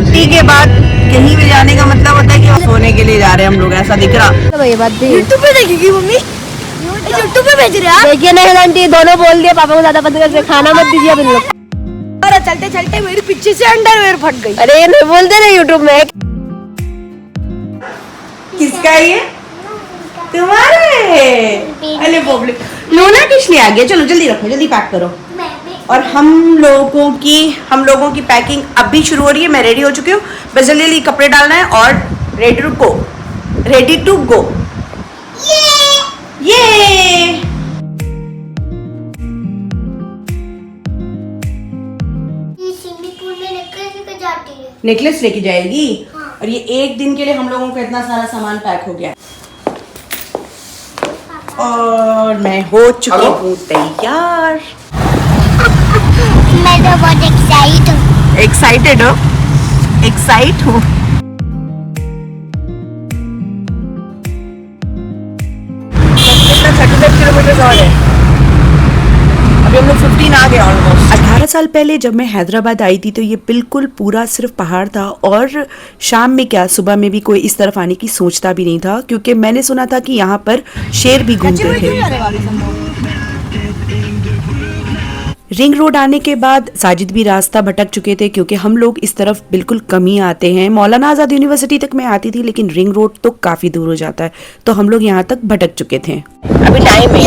30 के बाद कहीं भी जाने का मतलब होता है कि सोने के लिए जा रहे हैं हम लोग, ऐसा दिख रहा। तो ये बात भी यूट्यूब पे देखेगी मम्मी, यूट्यूब पे भेज रहे हैं। देखिए नहीं आंटी, दोनों बोल दिया पापा को ज्यादा पसंद करते, खाना मत दीजिए अब इन लोग। अरे चलते चलते मेरे पीछे से अंडरवेयर फट गई। अरे ये नहीं बोलते ना यूट्यूब में। किसका ये? तुम्हारे? अरे बोबले लोना किस लिए आ गया? चलो जल्दी रखो, जल्दी पैक करो। और हम लोगों की पैकिंग अभी शुरू हो रही है। मैं रेडी हो चुकी हूँ, बस जल्दी जल्दी कपड़े डालना है और रेडी टू गो। ये नेकलेस लेके जाएगी। हाँ। और ये एक दिन के लिए हम लोगों का इतना सारा सामान पैक हो गया और मैं हो चुकी हूँ तैयार। मैं तो बहुत एक्साइटेड हूँ। कितना 35 किलोमीटर और है, अभी हम लोग 15 आ गए ऑलमोस्ट। 18 साल पहले जब मैं हैदराबाद आई थी तो ये बिल्कुल पूरा सिर्फ पहाड़ था और शाम में क्या सुबह में भी कोई इस तरफ आने की सोचता भी नहीं था, क्योंकि मैंने सुना था कि यहाँ पर शेर भी घूमते थे। रिंग रोड आने के बाद साजिद भी रास्ता भटक चुके थे, क्योंकि हम लोग इस तरफ बिल्कुल कम ही आते हैं। मौलाना आज़ाद यूनिवर्सिटी तक मैं आती थी, लेकिन रिंग रोड तो काफ़ी दूर हो जाता है, तो हम लोग यहाँ तक भटक चुके थे। अभी टाइम है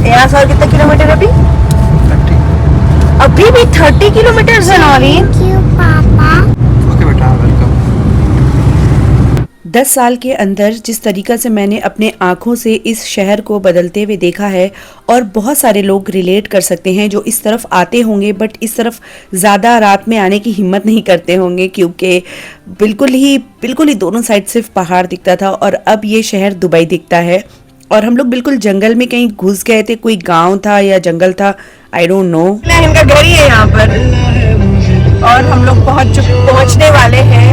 यहाँ से और कितना किलोमीटर? अभी भी 30 किलोमीटर है नौरीन। 10 साल के अंदर जिस तरीका से मैंने अपने आँखों से इस शहर को बदलते हुए देखा है, और बहुत सारे लोग रिलेट कर सकते हैं जो इस तरफ आते होंगे बट इस तरफ ज़्यादा रात में आने की हिम्मत नहीं करते होंगे, क्योंकि बिल्कुल ही दोनों साइड सिर्फ पहाड़ दिखता था और अब ये शहर दुबई दिखता है। और हम लोग बिल्कुल जंगल में कहीं घुस गए थे, कोई गांव था या जंगल था, आई डोंट नो। इनका घर ही है यहाँ पर और हम लोग पहुँचने वाले हैं।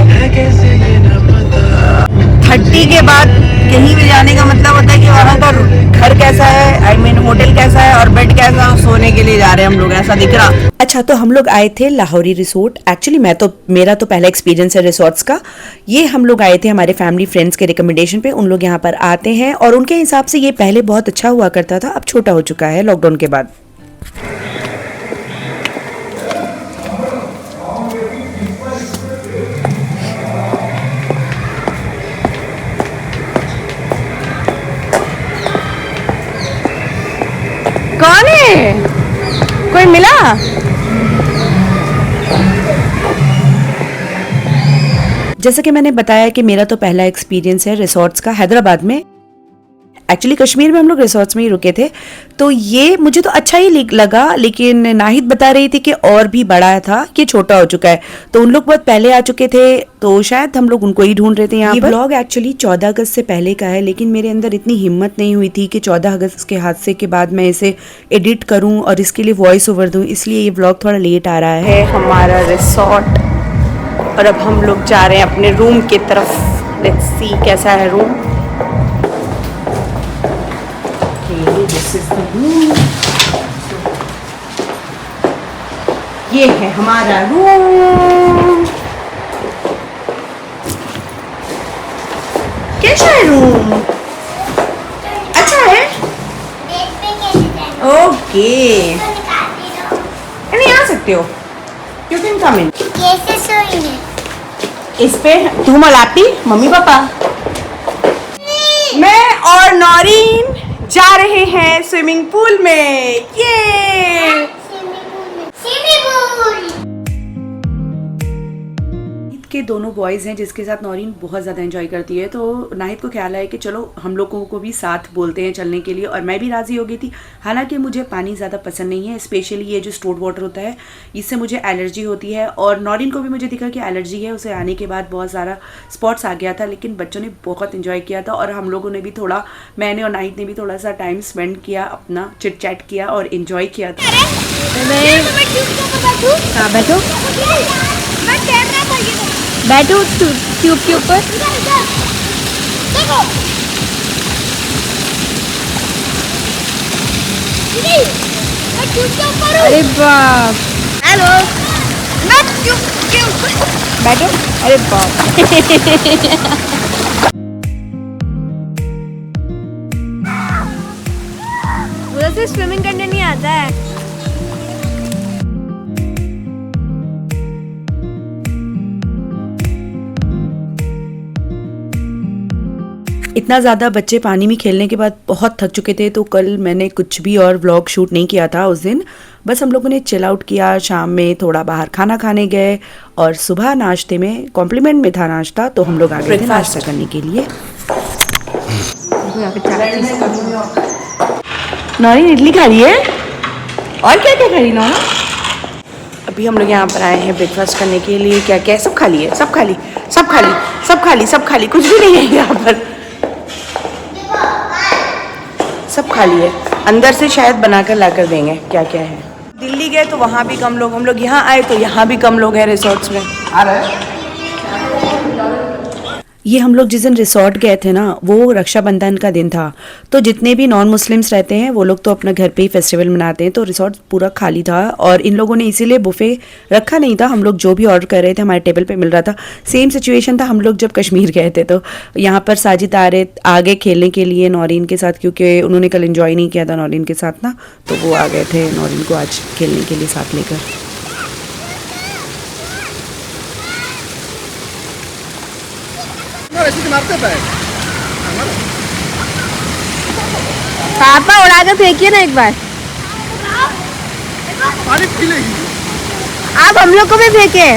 30 के बाद कहीं भी जाने का मतलब होता है कि वहाँ का घर कैसा है, आई मीन होटल कैसा है और बेड कैसा है, सोने के लिए जा रहे हैं हम लोग, ऐसा दिख रहा। अच्छा, तो हम लोग आए थे लाहौरी रिसोर्ट। एक्चुअली मेरा तो पहला एक्सपीरियंस है रिसोर्ट्स का। ये हम लोग आए थे हमारे फैमिली फ्रेंड्स के रिकमेंडेशन पे। उन लोग यहाँ पर आते हैं और उनके हिसाब से ये पहले बहुत अच्छा हुआ करता था, अब छोटा हो चुका है लॉकडाउन के बाद। कौन है? कोई मिला? जैसा कि मैंने बताया कि मेरा तो पहला एक्सपीरियंस है रिसोर्ट्स का हैदराबाद में। एक्चुअली कश्मीर में हम लोग रिसोर्ट्स में ही रुके थे, तो ये मुझे तो अच्छा ही लगा, लेकिन नाहिद बता रही थी कि और भी बड़ा था, कि छोटा हो चुका है। तो उन लोग बहुत पहले आ चुके थे, तो शायद हम लोग उनको ही ढूंढ रहे थे यहाँ पर। ये ब्लॉग एक्चुअली 14 अगस्त से पहले का है, लेकिन मेरे अंदर इतनी हिम्मत नहीं हुई थी कि 14 अगस्त के हादसे के बाद मैं इसे एडिट करूँ और इसके लिए वॉइस ओवर दूँ, इसलिए ये ब्लॉग थोड़ा लेट आ रहा है। हमारा रिसोर्ट और अब हम लोग जा रहे हैं अपने रूम की तरफ। लेट्स सी कैसा है room. This is the room. ये है हमारा रूम। कैसा है रूम? अच्छा है? ओके, नहीं आ सकते हो, यू कैन कम इन। कैसे सोई है? इस पे तुम अलाती मम्मी पापा, मैं और नौरीन जा रहे हैं स्विमिंग पूल में। ये के दोनों बॉयज़ हैं जिसके साथ नौरीन बहुत ज़्यादा एंजॉय करती है, तो नाहिद को ख्याल आया कि चलो हम लोगों को भी साथ बोलते हैं चलने के लिए, और मैं भी राज़ी हो गई थी। हालांकि मुझे पानी ज़्यादा पसंद नहीं है, स्पेशली ये जो स्टोर्ड वाटर होता है, इससे मुझे एलर्जी होती है। और नौरीन को भी मुझे दिखा कि एलर्जी है, उसे आने के बाद बहुत सारा स्पॉट्स आ गया था, लेकिन बच्चों ने बहुत इन्जॉय किया था और हम लोगों ने भी थोड़ा, मैंने और नाहिद ने भी थोड़ा सा टाइम स्पेंड किया, अपना चिट चैट किया और इन्जॉय किया था। बैठो ट्यूब के ऊपर। ट्यूब के ऊपर। अरे बाप। हेलो, मैं बैठो। अरे बाप। मुझे सिर्फ स्विमिंग करने नहीं आता है। इतना ज़्यादा बच्चे पानी में खेलने के बाद बहुत थक चुके थे, तो कल मैंने कुछ भी और व्लॉग शूट नहीं किया था उस दिन। बस हम लोगों ने चिल आउट किया, शाम में थोड़ा बाहर खाना खाने गए और सुबह नाश्ते में कॉम्प्लीमेंट में था नाश्ता, तो हम लोग आ गए थे नाश्ता करने के लिए। नौरीन इडली खा रही है और क्या क्या खा रही नौरीन? अभी हम लोग यहाँ पर आए हैं ब्रेकफास्ट करने के लिए। क्या क्या सब खा लिए, सब खा ली, सब खा ली, सब खा ली, सब खा ली, कुछ भी नहीं है यहाँ पर, सब खा लिए। अंदर से शायद बनाकर लाकर देंगे क्या क्या है। दिल्ली गए तो वहाँ भी कम लोग, हम लोग यहाँ आए तो यहाँ भी कम लोग हैं रिसोर्ट्स में। आ रहे ये हम लोग जिस दिन रिसोर्ट गए थे ना, वो रक्षाबंधन का दिन था, तो जितने भी नॉन मुस्लिम्स रहते हैं वो लोग तो अपना घर पे ही फेस्टिवल मनाते हैं, तो रिसोर्ट पूरा खाली था और इन लोगों ने इसीलिए बुफे रखा नहीं था। हम लोग जो भी ऑर्डर कर रहे थे हमारे टेबल पे मिल रहा था। सेम सिचुएशन था हम लोग जब कश्मीर गए थे, तो यहाँ पर साजिद आगे खेलने के लिए नौरीन के साथ, क्योंकि उन्होंने कल एंजॉय नहीं किया था नौरीन के साथ ना, तो वो आ गए थे नौरीन को आज खेलने के लिए साथ लेकर। पापा उड़ा के फेंकिए ना एक बार। आप हम लोग को भी फेंके।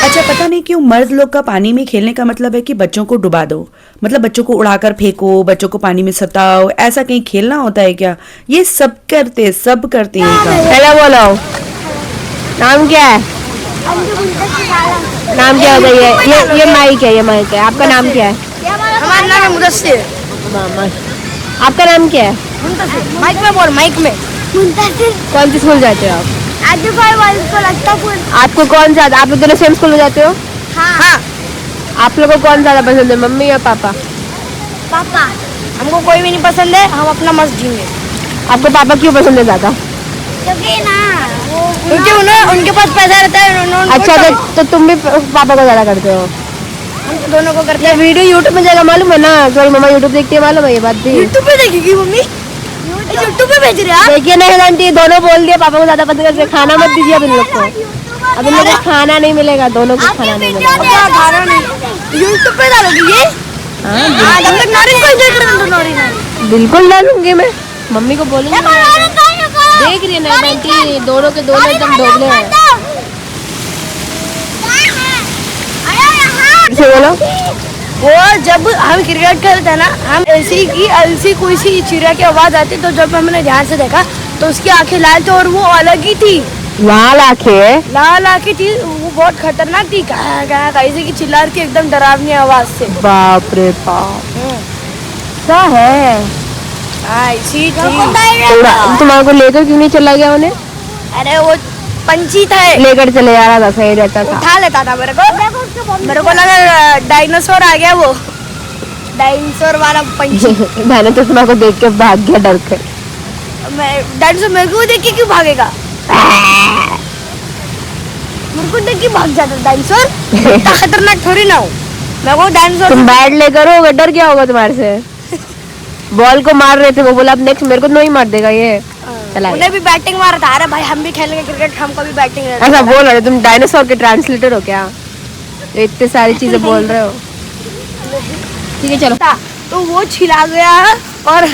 अच्छा, पता नहीं क्यों मर्द लोग का पानी में खेलने का मतलब है कि बच्चों को डुबा दो, मतलब बच्चों को उड़ाकर फेंको, बच्चों को पानी में सताओ, ऐसा कहीं खेलना होता है क्या? ये सब करते हैं काम। हेलो बोलो, नाम क्या है? नाम क्या होता है? ये माइक है, ये माइक है। आपका नाम क्या है? हमारा नाम है मुदस्सिर। आपका नाम क्या है? माइक में बोल, माइक में। मुंतसिर। कौन सी स्कूल जाते हो आप? आपको कौन सा, आप लोग दोनों सेम स्कूल में जाते हो? हाँ। आप लोगों को कौन ज्यादा पसंद है, मम्मी या पापा? पापा। हमको कोई भी नहीं पसंद है, हम अपना मस्त जिएंगे। आपको पापा क्यों पसंद है ज्यादा? क्योंकि उनके पास पैसा रहता है। अच्छा, तो तुम भी पापा को ज्यादा करते हो? हम दोनों को करते ये हैं। वीडियो यूट्यूब में जाएगा मालूम है ना? सॉरी, मम्मा यूट्यूब देखती है मालूम है ये बात भी? यूट्यूब पे देखेगी मम्मी? यूट्यूब पे भेज रहे हैं? देखिए नहीं आंटी, दोनों बोल दिया पापा को ज्यादा पसंद करते हैं। खाना मत दीजिए अब इन लोग को, अब इन लोग को खाना नहीं मिलेगा, दोनों को खाना नहीं मिलेगा। खाना नहीं यूट्यूब पे डालोगी ये? हाँ, जब तक नौरीन को एंजॉय करने दो। नौरीन बिल्कुल डालूंगी मैं, मम्मी को बोलूंगी। देख रही है ना आंटी, दोनों के दोनों एकदम दोगले हैं। बोलो, वो जब हम क्रिकेट खेलते हैं ना, हम ऐसी कोई सी चिड़िया की आवाज आती, तो जब हमने ध्यान से देखा तो उसकी आंखें लाल थी और वो अलग ही थी। लाल आंखें? लाल आंखें थी, वो बहुत खतरनाक थी। कैसे की चिल्ला रही थी एकदम डरावनी आवाज से। बाप रे बाप, क्या है? ऐसी तुम्हारे को लेकर क्यों नहीं चला गया उन्हें? अरे वो पंछी था, लेकर चले जा रहा था, सही रहता था। उठा लेता था मेरे को लगा डायनासोर आ गया, वो डायनासोर वाला पंछी। मैंने तो तुम्हारे को देख के भाग गया डर के। डायनासोर मेरे को देख के क्यों भागेगा? मेरे को देख के भाग जाता डायनासोर। इतना खतरनाक थोड़ी ना हूँ मैं। वो डायनासोर तुम बैट लेकर होगा, डर क्या होगा तुम्हारे से? बॉल को मार रहे थे, वो बोला अब नेक्स्ट मेरे को नहीं मार देगा ये। चला उन्हें भी बैटिंग मारा था। अरे भाई हम भी खेलेंगे क्रिकेट, हमको भी बैटिंग। ऐसा बोल रहे, तुम डायनासोर के ट्रांसलेटर हो क्या? इतने सारी चीजें बोल रहे हो। ठीक है चलो। तो वो छिला गया और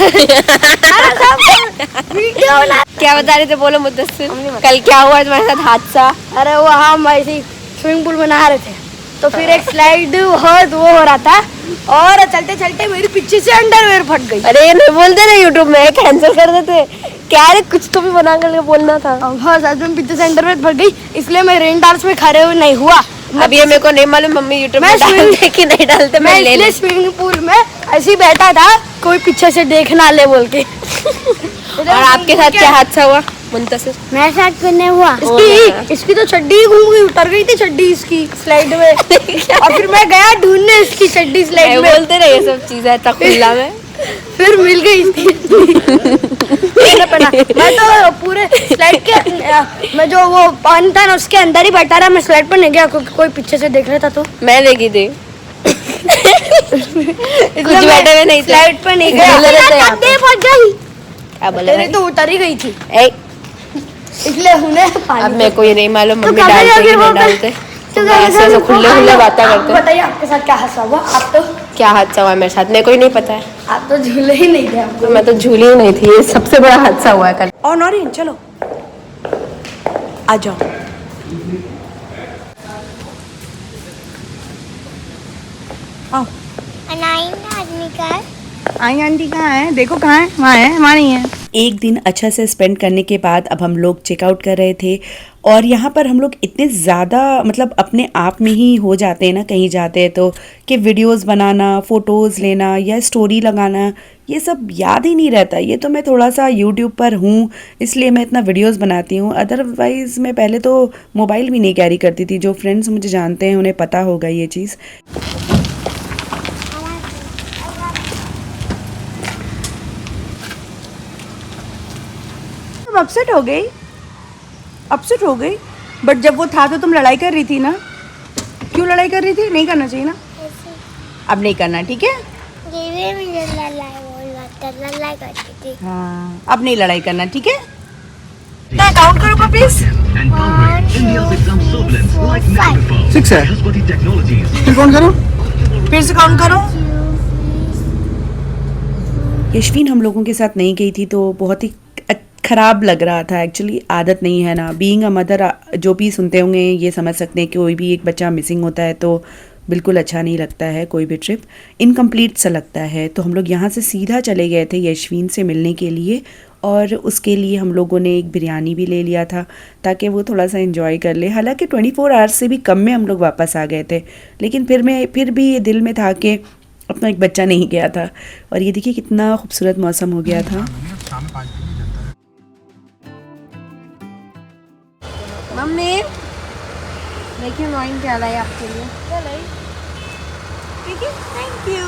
क्या बता रहे थे, बोलो मुद्दस्सिर, कल क्या हुआ तुम्हारे साथ हादसा? अरे वो हम ऐसे स्विमिंग पूल में नहा रहे थे, तो फिर एक स्लाइड वो हो रहा था और चलते चलते मेरे पीछे से अंडरवेयर फट गई। अरे ये नहीं बोलते ना यूट्यूब में, कैंसिल कर देते क्या रे, कुछ तो भी बना कर बोलना था। हाँ, सच में पीछे से अंडरवेयर फट गई, इसलिए मैं रेन डांस में खड़े हुए नहीं हुआ। अब ये मेरे को नहीं मालूम मम्मी यूट्यूब में डालते कि नहीं डालते। मैं इसलिए स्विमिंग पूल में ऐसे ही बैठा था, कोई पीछे से देखना ले बोल के। और आपके साथ क्या हादसा हुआ? मुंतसिर मेरे साथ पहने हुआ इसकी तो चड्डी ही घूम गई, उतर गई थी चड्डी इसकी स्लाइड में और फिर मैं गया ढूंढने इसकी चड्डी स्लाइड में। बोलते रहे ये सब चीजें इतना खुला में। फिर मिल गई इसकी मैंने पहना। मैं तो पूरे स्लाइड के मैं जो वो पानी था ना उसके अंदर ही बैठा रहा, मैं स्लाइड पर नहीं गया क्योंकि कोई पीछे से देख रहा था। तो मैं देखी थी कुछ बैठे हुए नहीं, स्लाइड पर नहीं गया। क्या बोले तेरी तो उतर ही गई थी ए, इसलिए उन्हें अब मेरे को ये नहीं मालूम तो मम्मी कहाँ डालते जाके कि वो नहीं डालते। तो ऐसे खुले खुले बातें करते। बताइए आपके साथ क्या हादसा हुआ? आप तो क्या हादसा हुआ मेरे साथ, मेरे को ही नहीं पता है। आप तो झूले ही नहीं थे आपको। मैं तो झूली ही नहीं थी, ये सबसे बड़ा हादसा हुआ है कल। और नौरीन चलो आ जाओ। आओ। आदमी का आई आंटी कहाँ है? देखो कहाँ है, वहाँ है, वहाँ नहीं है। एक दिन अच्छा से स्पेंड करने के बाद अब हम लोग चेकआउट कर रहे थे और यहाँ पर हम लोग इतने ज़्यादा मतलब अपने आप में ही हो जाते हैं ना कहीं जाते हैं तो, कि वीडियोस बनाना, फ़ोटोज़ लेना या स्टोरी लगाना ये सब याद ही नहीं रहता। ये तो मैं थोड़ा सा यूट्यूब पर हूँ इसलिए मैं इतना वीडियोस बनाती हूँ, अदरवाइज़ मैं पहले तो मोबाइल भी नहीं कैरी करती थी। जो फ्रेंड्स मुझे जानते हैं उन्हें पता होगा ये चीज़। अपसेट हो गई बट जब वो था तो तुम लड़ाई कर रही थी ना। क्यों लड़ाई कर रही थी? नहीं करना चाहिए ना, अब नहीं करना, ठीक है? हाँ अब नहीं लड़ाई करना, ठीक है? काउंट करो पपीज। 6 है, फिर काउंट करो, फिर से काउंट करो। यशवीन हम लोगों के साथ नहीं गई थी तो बहुत ही ख़राब लग रहा था। एक्चुअली आदत नहीं है ना, बीइंग अ मदर जो भी सुनते होंगे ये समझ सकते हैं कि कोई भी एक बच्चा मिसिंग होता है तो बिल्कुल अच्छा नहीं लगता है, कोई भी ट्रिप इनकम्प्लीट सा लगता है। तो हम लोग यहाँ से सीधा चले गए थे यशवीन से मिलने के लिए और उसके लिए हम लोगों ने एक बिरयानी भी ले लिया था ताकि वो थोड़ा सा एंजॉय कर ले। हालांकि 24 आवर्स से भी कम में हम लोग वापस आ गए थे, लेकिन फिर भी ये दिल में था कि अपना एक बच्चा नहीं गया था। और ये देखिए कितना खूबसूरत मौसम हो गया था। मम्मी देखिए वाइन क्या लाई आपके लिए। ठीक है, थैंक यू।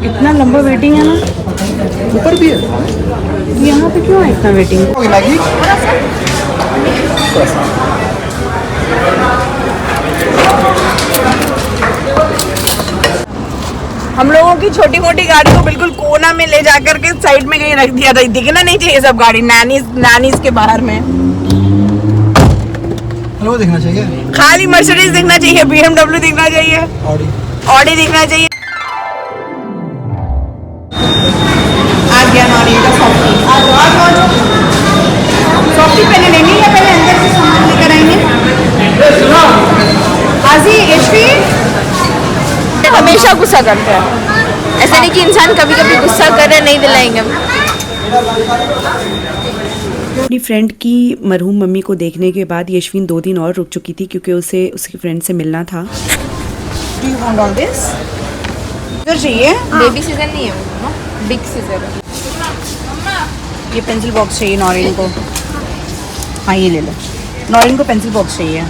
इतना लंबा वेटिंग है ना, ऊपर भी है। यहाँ पे क्यों है इतना वेटिंग? होगी मैगी? हम लोगों की छोटी मोटी गाड़ी को बिल्कुल कोना में ले जाकर के साइड में कहीं रख दिया था। दिखना नहीं चाहिए सब गाड़ी, नानीज के बाहर में हेलो दिखना चाहिए, खाली मर्सिडीज दिखना चाहिए, BMW दिखना चाहिए, ऑडी दिखना चाहिए। आ गया नॉरी का सॉफ्टी। सॉफ्टी पहले लेंगे या पहले अंदर से सामान लेकर आएंगे? आजी यशवीन हमेशा गुस्सा करते हैं, ऐसा नहीं कि इंसान कभी कभी गुस्सा करे नहीं दिलाएंगे। अपनी फ्रेंड की मरहूम मम्मी को देखने के बाद यशवीन 2 दिन और रुक चुकी थी क्योंकि उसे उसकी फ्रेंड से मिलना था। Do you want all this? इधर चाहिए? बेबी सीजन नहीं है, बिग सीजन है। ये पेंसिल बॉक्स चाहिए नौरीन को। हाँ ये ले लो, नौरीन को पेंसिल बॉक्स चाहिए।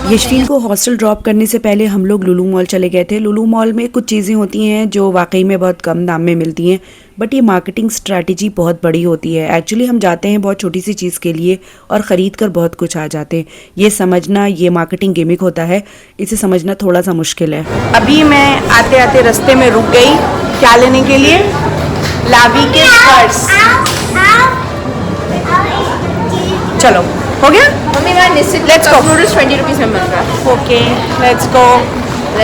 यशवीन को हॉस्टल ड्रॉप करने से पहले हम लोग लुलु मॉल चले गए थे। लुलु मॉल में कुछ चीज़ें होती हैं जो वाकई में बहुत कम दाम में मिलती हैं, बट ये मार्केटिंग स्ट्रैटेजी बहुत बड़ी होती है। एक्चुअली हम जाते हैं बहुत छोटी सी चीज़ के लिए और ख़रीद कर बहुत कुछ आ जाते हैं। ये समझना ये मार्केटिंग गिमिक होता है, इसे समझना थोड़ा सा मुश्किल है। अभी मैं आते आते रास्ते में रुक गई, क्या लेने के लिए? लावी के पर्स। चलो हो गया मम्मी मैं निश्चित Let's go. नूडल्स 20 रुपीज़ में मिल रहा है। Okay let's go.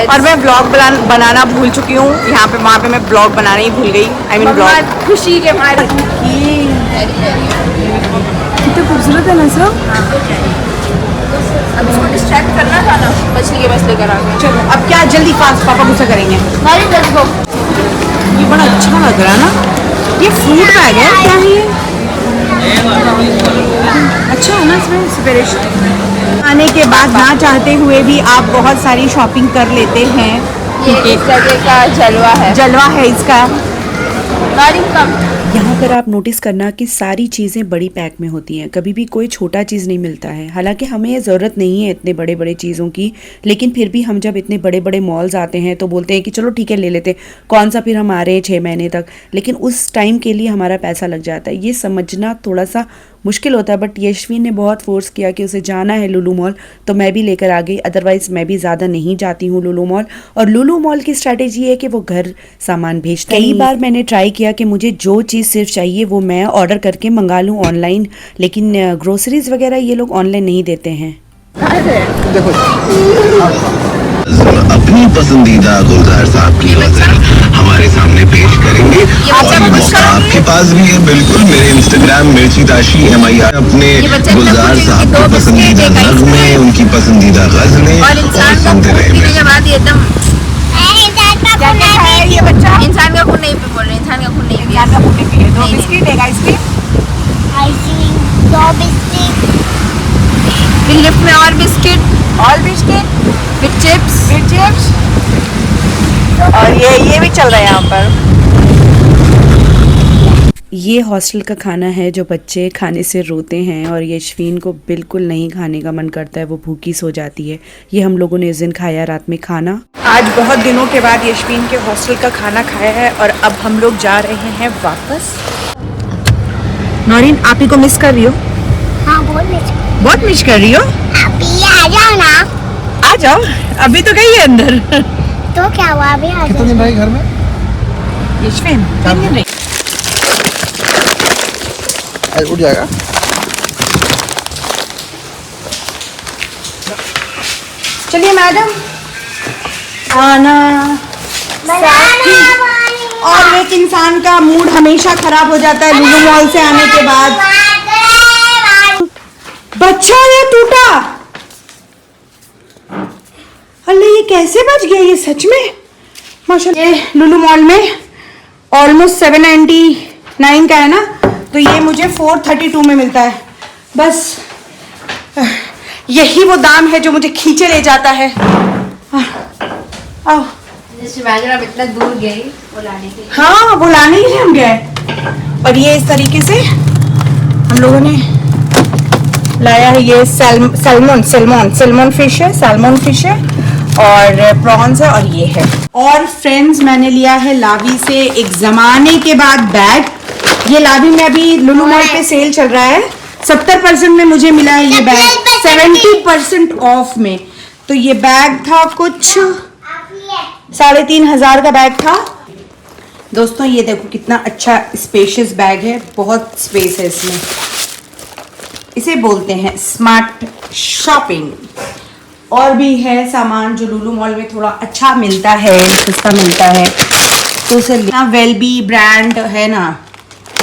और मैं ब्लॉग बनाना भूल चुकी हूँ, यहाँ पे वहाँ पे मैं ब्लॉग बनाना ही भूल गई। आई मीन ब्लॉग खुशी के मारे। कितना खूबसूरत है ना सब। अब इसको डिस्ट्रैक्ट करना था ना, मछली के बस लेकर आ गए। चलो अब क्या जल्दी फास्ट पापा गुस्सा करेंगे। ये बड़ा अच्छा लग रहा है ना, ये फ्रूट बैग है क्या है ये? अच्छा है ना, इसमें इंस्पिरेशन आने के बाद ना चाहते हुए भी आप बहुत सारी शॉपिंग कर लेते हैं। ये इस जगह का जलवा है। जलवा है इसका। नॉरिन कम। यहाँ पर आप नोटिस करना कि सारी चीज़ें बड़ी पैक में होती हैं, कभी भी कोई छोटा चीज़ नहीं मिलता है। हालांकि हमें ये ज़रूरत नहीं है इतने बड़े बड़े चीज़ों की, लेकिन फिर भी हम जब इतने बड़े बड़े मॉल्स आते हैं तो बोलते हैं कि चलो ठीक है ले लेते, कौन सा फिर हम आ रहे हैं 6 महीने तक, लेकिन उस टाइम के लिए हमारा पैसा लग जाता है। ये समझना थोड़ा सा मुश्किल होता है, बट यशवीन ने बहुत फोर्स किया कि उसे जाना है लुलु मॉल, तो मैं भी लेकर आ गई। अदरवाइज़ मैं भी ज़्यादा नहीं जाती हूँ लुलु मॉल। और लुलु मॉल की स्ट्रैटेजी है कि वो घर सामान भेजता है। कई बार मैंने ट्राई किया कि मुझे जो चीज़ सिर्फ चाहिए वो मैं ऑर्डर करके मंगा लूँ ऑनलाइन, लेकिन ग्रोसरीज वगैरह ये लोग ऑनलाइन नहीं देते हैं। देखो अपनी पसंदीदा गुलजार साहब की गजल हमारे सामने पेश करेंगे और ये मौका आपके पास भी है बिल्कुल। मेरे इंस्टाग्राम मिर्ची ताशी MIR अपने गुलजार साहब के पसंदीदा नगमे, उनकी पसंदीदा गजलें और सुनते रहे। ये बच्चा इंसान का खून नहीं पी बोल रहे, इंसान का खून नहीं पी, इंसान का खून नहीं पी। 2 बिस्किट, एक आइसक्रीम, फिर लिफ्ट में और बिस्किट, फिर चिप्स, और ये भी चल रहा है यहाँ पर। ये हॉस्टल का खाना है जो बच्चे खाने से रोते हैं, और यशवीन को बिल्कुल नहीं खाने का मन करता है, वो भूखी सो जाती है। ये हम लोगों ने इस दिन खाया रात में खाना। आज बहुत दिनों के बाद यशवीन के हॉस्टल का खाना खाया है और अब हम लोग जा रहे हैं वापस। नौरीन आप ही को मिस कर रही हो? हाँ बहुत मिस कर रही हो? अभी आ जाओ ना। आ जाओ, अभी तो गई है अंदर। तो क्या हुआ, अभी आ कितने दिन रही घर में? यशवीन 3 दिन रही। उठ जाएगा। चलिए मैडम, खाना और एक इंसान का मूड हमेशा खराब हो जाता है लुलु मॉल से आने के बाद। बच्चा ये टूटा, अल्ले ये कैसे बच गया ये सच में माशाल्लाह। ये लुलु मॉल में ऑलमोस्ट 799 का है ना, तो ये मुझे 432 में मिलता है। बस यही वो दाम है जो मुझे खींचे ले जाता है। आओ। अब इतना दूर गई वो लाने के लिए। हाँ वो लाने ही हम गए। और ये इस तरीके से हम लोगों ने लाया है। ये सैल्मन फिश है और प्रॉन्स है, और ये है। और फ्रेंड्स मैंने लिया है लावी से एक जमाने के बाद बैग। ये लावी में अभी लुलु मॉल पे सेल चल रहा है, 70% में मुझे मिला है ये बैग, 70% ऑफ में। तो ये बैग था कुछ 3,500 का बैग था। दोस्तों ये देखो कितना अच्छा स्पेशियस बैग है, बहुत स्पेस है इसमें। इसे बोलते हैं स्मार्ट शॉपिंग। और भी है सामान जो लुलु मॉल में थोड़ा अच्छा मिलता है, सस्ता मिलता है, तो उसे लेना। वेलबी ब्रांड है ना,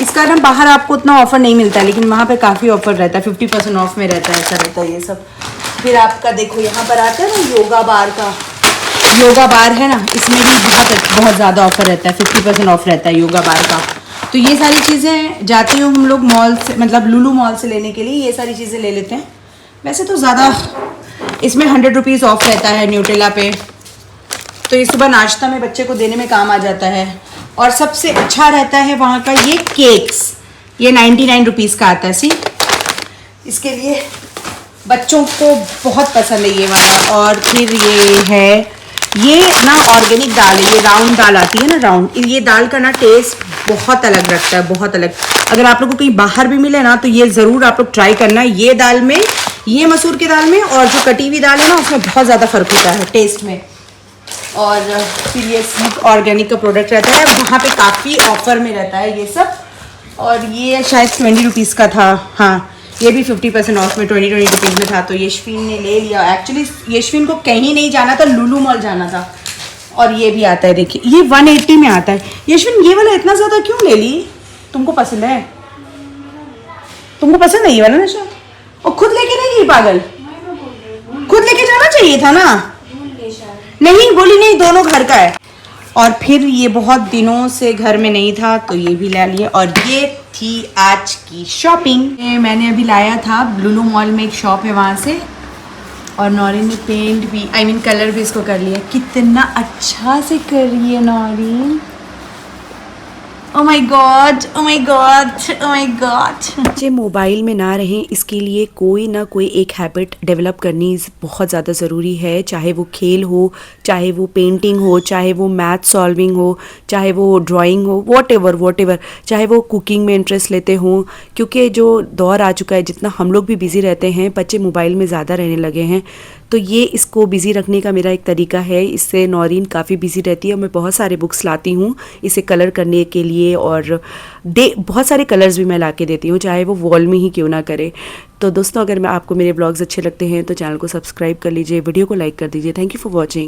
इसका ना बाहर आपको उतना ऑफर नहीं मिलता, लेकिन वहाँ पे काफ़ी ऑफर रहता है, 50% ऑफ में रहता है, ऐसा रहता है ये सब। फिर आपका देखो यहाँ पर आता है ना योगा बार है ना, इसमें भी बहुत ज़्यादा ऑफर रहता है, 50% ऑफ रहता है योगा बार का। तो ये सारी चीज़ें जाती हूँ हम लोग मॉल से, मतलब लुलु मॉल से लेने के लिए ये सारी चीज़ें ले लेते हैं। वैसे तो ज़्यादा इसमें 100 रुपीज़ ऑफ रहता है न्यूट्रेला पे, तो ये सुबह नाश्ता में बच्चे को देने में काम आ जाता है। और सबसे अच्छा रहता है वहाँ का ये केक्स, ये 99 रुपीज़ का आता है। सी इसके लिए बच्चों को बहुत पसंद है ये वाला। और फिर ये है, ये ना ऑर्गेनिक दाल है, ये राउंड दाल आती है ना, राउंड, ये दाल का ना टेस्ट बहुत अलग लगता है, बहुत अलग। अगर आप लोगों को कहीं बाहर भी मिले ना तो ये ज़रूर आप लोग ट्राई करना। ये दाल में, ये मसूर की दाल में और जो कटी हुई दाल है ना उसमें बहुत ज़्यादा फ़र्क होता है टेस्ट में। और फिर ये ऑर्गेनिक का प्रोडक्ट रहता है, वहाँ पे काफ़ी ऑफर में रहता है ये सब। और ये शायद 20 रुपीज़ का था, हाँ ये भी 50% ऑफ में 20 रुपीज़ में था, तो यशवीन ने ले लिया। एक्चुअली यशवीन को कहीं नहीं जाना था, लुलु मॉल जाना था। और ये भी आता है, देखिए ये 180 में आता है। यशवीन ये वाला इतना ज़्यादा क्यों ले ली? तुमको पसंद है? तुमको पसंद है ये वाला नशा? और खुद लेके नहीं गई पागल? खुद लेके जाना चाहिए था ना। नहीं बोली नहीं, दोनों घर का है। और फिर ये बहुत दिनों से घर में नहीं था तो ये भी ला लिया। और ये थी आज की शॉपिंग। मैंने अभी लाया था लुलु मॉल में, एक शॉप है वहाँ से, और नौरीन ने पेंट भी कलर भी इसको कर लिया। कितना अच्छा से कर रही है Naureen. Oh my God, oh my God, oh my God। बच्चे मोबाइल में ना रहें, इसके लिए कोई ना कोई एक हैबिट डेवलप करनी बहुत ज़्यादा ज़रूरी है। चाहे वो खेल हो, चाहे वो पेंटिंग हो, चाहे वो मैथ सॉल्विंग हो, चाहे वो ड्राइंग हो, वॉट एवर, चाहे वो कुकिंग में इंटरेस्ट लेते हों। क्योंकि जो दौर आ चुका है, जितना हम लोग भी बिज़ी रहते हैं, बच्चे मोबाइल में ज़्यादा रहने लगे हैं। तो ये इसको बिज़ी रखने का मेरा एक तरीका है। इससे नौरीन काफ़ी बिज़ी रहती है और मैं बहुत सारे बुक्स लाती हूँ इसे कलर करने के लिए, और बहुत सारे कलर्स भी मैं ला के देती हूँ, चाहे वो वॉल में ही क्यों ना करे। तो दोस्तों, अगर आपको मेरे ब्लॉग्स अच्छे लगते हैं तो चैनल को सब्सक्राइब कर लीजिए, वीडियो को लाइक कर दीजिए। Thank you for watching.